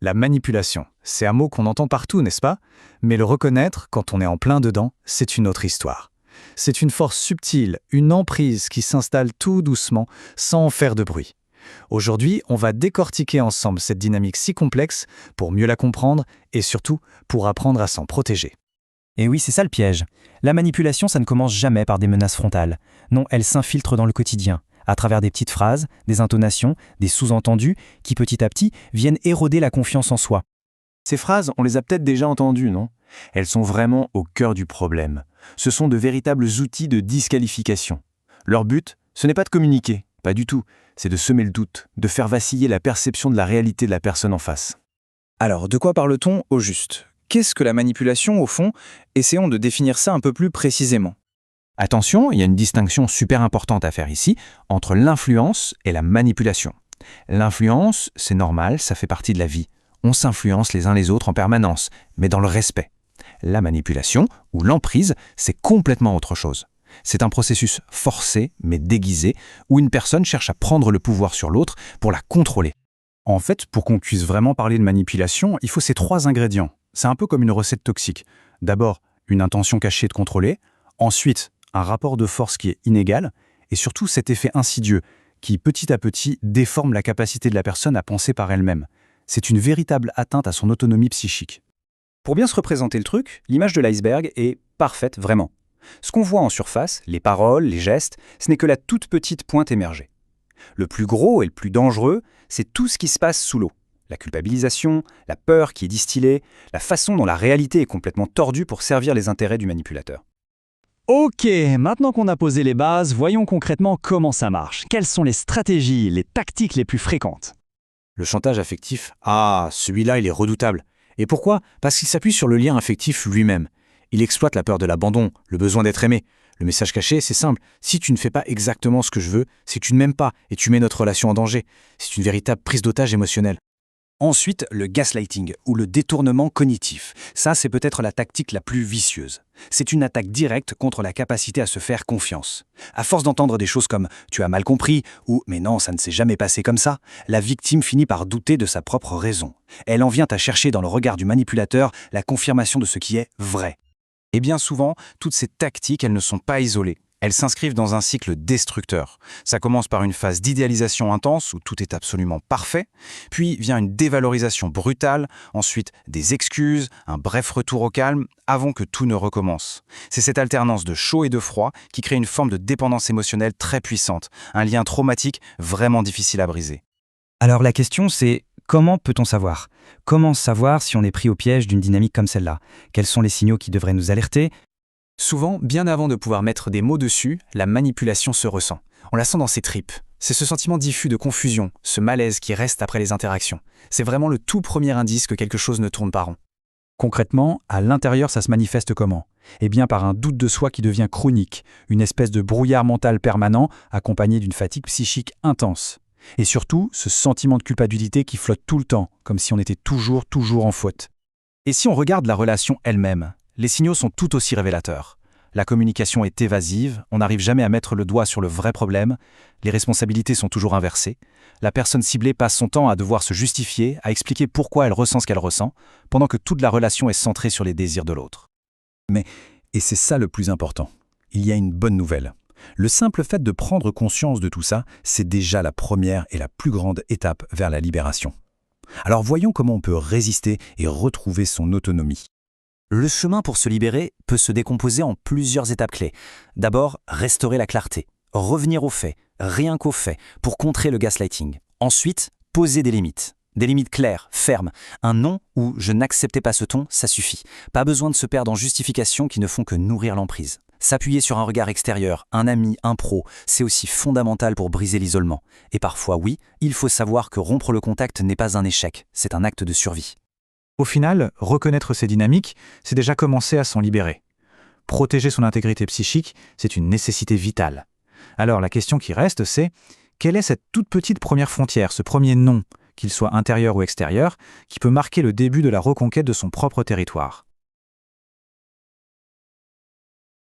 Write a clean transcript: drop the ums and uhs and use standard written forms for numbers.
La manipulation, c'est un mot qu'on entend partout, n'est-ce pas? Mais le reconnaître, quand on est en plein dedans, c'est une autre histoire. C'est une force subtile, une emprise qui s'installe tout doucement, sans en faire de bruit. Aujourd'hui, on va décortiquer ensemble cette dynamique si complexe pour mieux la comprendre et surtout pour apprendre à s'en protéger. Et oui, c'est ça le piège. La manipulation, ça ne commence jamais par des menaces frontales. Non, elle s'infiltre dans le quotidien, à travers des petites phrases, des intonations, des sous-entendus, qui petit à petit viennent éroder la confiance en soi. Ces phrases, on les a peut-être déjà entendues, non? Elles sont vraiment au cœur du problème. Ce sont de véritables outils de disqualification. Leur but, ce n'est pas de communiquer, pas du tout. C'est de semer le doute, de faire vaciller la perception de la réalité de la personne en face. Alors, de quoi parle-t-on au juste? Qu'est-ce que la manipulation, au fond? Essayons de définir ça un peu plus précisément. Attention, il y a une distinction super importante à faire ici entre l'influence et la manipulation. L'influence, c'est normal, ça fait partie de la vie. On s'influence les uns les autres en permanence, mais dans le respect. La manipulation, ou l'emprise, c'est complètement autre chose. C'est un processus forcé, mais déguisé, où une personne cherche à prendre le pouvoir sur l'autre pour la contrôler. En fait, pour qu'on puisse vraiment parler de manipulation, il faut ces 3 ingrédients. C'est un peu comme une recette toxique. D'abord, une intention cachée de contrôler. Ensuite, un rapport de force qui est inégal. Et surtout, cet effet insidieux qui, petit à petit, déforme la capacité de la personne à penser par elle-même. C'est une véritable atteinte à son autonomie psychique. Pour bien se représenter le truc, l'image de l'iceberg est parfaite, vraiment. Ce qu'on voit en surface, les paroles, les gestes, ce n'est que la toute petite pointe émergée. Le plus gros et le plus dangereux, c'est tout ce qui se passe sous l'eau. La culpabilisation, la peur qui est distillée, la façon dont la réalité est complètement tordue pour servir les intérêts du manipulateur. Ok, maintenant qu'on a posé les bases, voyons concrètement comment ça marche. Quelles sont les stratégies, les tactiques les plus fréquentes? Le chantage affectif, celui-là, il est redoutable. Et pourquoi? Parce qu'il s'appuie sur le lien affectif lui-même. Il exploite la peur de l'abandon, le besoin d'être aimé. Le message caché, c'est simple. Si tu ne fais pas exactement ce que je veux, c'est que tu ne m'aimes pas et tu mets notre relation en danger. C'est une véritable prise d'otage émotionnelle. Ensuite, le gaslighting, ou le détournement cognitif. Ça, c'est peut-être la tactique la plus vicieuse. C'est une attaque directe contre la capacité à se faire confiance. À force d'entendre des choses comme « tu as mal compris » ou « mais non, ça ne s'est jamais passé comme ça », la victime finit par douter de sa propre raison. Elle en vient à chercher dans le regard du manipulateur la confirmation de ce qui est vrai. Et bien souvent, toutes ces tactiques, elles ne sont pas isolées. Elles s'inscrivent dans un cycle destructeur. Ça commence par une phase d'idéalisation intense où tout est absolument parfait, puis vient une dévalorisation brutale, ensuite des excuses, un bref retour au calme, avant que tout ne recommence. C'est cette alternance de chaud et de froid qui crée une forme de dépendance émotionnelle très puissante, un lien traumatique vraiment difficile à briser. Alors la question c'est, comment peut-on savoir? Comment savoir si on est pris au piège d'une dynamique comme celle-là? Quels sont les signaux qui devraient nous alerter? Souvent, bien avant de pouvoir mettre des mots dessus, la manipulation se ressent. On la sent dans ses tripes. C'est ce sentiment diffus de confusion, ce malaise qui reste après les interactions. C'est vraiment le tout premier indice que quelque chose ne tourne pas rond. Concrètement, à l'intérieur, ça se manifeste comment? Eh bien par un doute de soi qui devient chronique, une espèce de brouillard mental permanent accompagné d'une fatigue psychique intense. Et surtout, ce sentiment de culpabilité qui flotte tout le temps, comme si on était toujours en faute. Et si on regarde la relation elle-même, les signaux sont tout aussi révélateurs. La communication est évasive, on n'arrive jamais à mettre le doigt sur le vrai problème, les responsabilités sont toujours inversées, la personne ciblée passe son temps à devoir se justifier, à expliquer pourquoi elle ressent ce qu'elle ressent, pendant que toute la relation est centrée sur les désirs de l'autre. Et c'est ça le plus important. Il y a une bonne nouvelle. Le simple fait de prendre conscience de tout ça, c'est déjà la première et la plus grande étape vers la libération. Alors voyons comment on peut résister et retrouver son autonomie. Le chemin pour se libérer peut se décomposer en plusieurs étapes clés. D'abord, restaurer la clarté, revenir aux faits, rien qu'aux faits, pour contrer le gaslighting. Ensuite, poser des limites. Des limites claires, fermes. Un non ou « je n'acceptais pas ce ton », ça suffit. Pas besoin de se perdre en justifications qui ne font que nourrir l'emprise. S'appuyer sur un regard extérieur, un ami, un pro, c'est aussi fondamental pour briser l'isolement. Et parfois, oui, il faut savoir que rompre le contact n'est pas un échec, c'est un acte de survie. Au final, reconnaître ces dynamiques, c'est déjà commencer à s'en libérer. Protéger son intégrité psychique, c'est une nécessité vitale. Alors la question qui reste, c'est quelle est cette toute petite première frontière, ce premier non, qu'il soit intérieur ou extérieur, qui peut marquer le début de la reconquête de son propre territoire?